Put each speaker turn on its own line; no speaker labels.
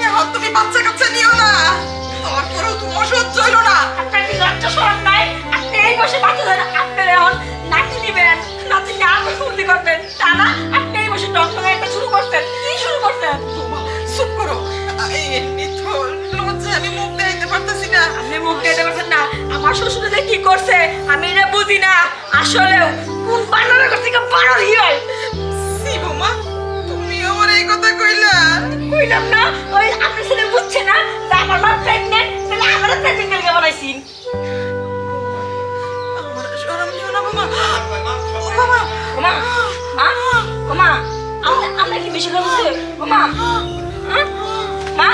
এখন তুমি বাচ্চা কাচ্চা নিও না, তারপরেও তোমার সহ্য হইল না।
আপনার কি লজ্জা শরম নাই? আপনি এই বসে বাচ্চা ধরে আপনার এখন নাতি দিবেন, নাতিকে আপনি ফুর্তি করবেন, তা না আপনি এই বসে ডক্টরে একটা শুরু করছেন। কি শুরু করছেন?
চুপ করো, এমনি তো লজ্জায় আমি মুখ দেখাইতে পারতেছি না।
আপনি মুখ দিতে পারছেন না? আমার শ্বশুর যে কি করছে আমি এটা বুঝি না। আসলেও কোন বানানোর করছে কি বাড়ার হিয়াল।
শিবমা, তুমি আমার এই কথা কইলা?
কইলাম না, ওই আপনি ছেলে বুঝছে না যে আমার মা প্রেগনেন্ট, তাহলে আমারও প্রেগনেন্ট কে বানাইছি।
আমার শরম নিও না মামা। ও মামা,
ওমা মা, ওমা আমরা কি বেশি করছে? ওমা মা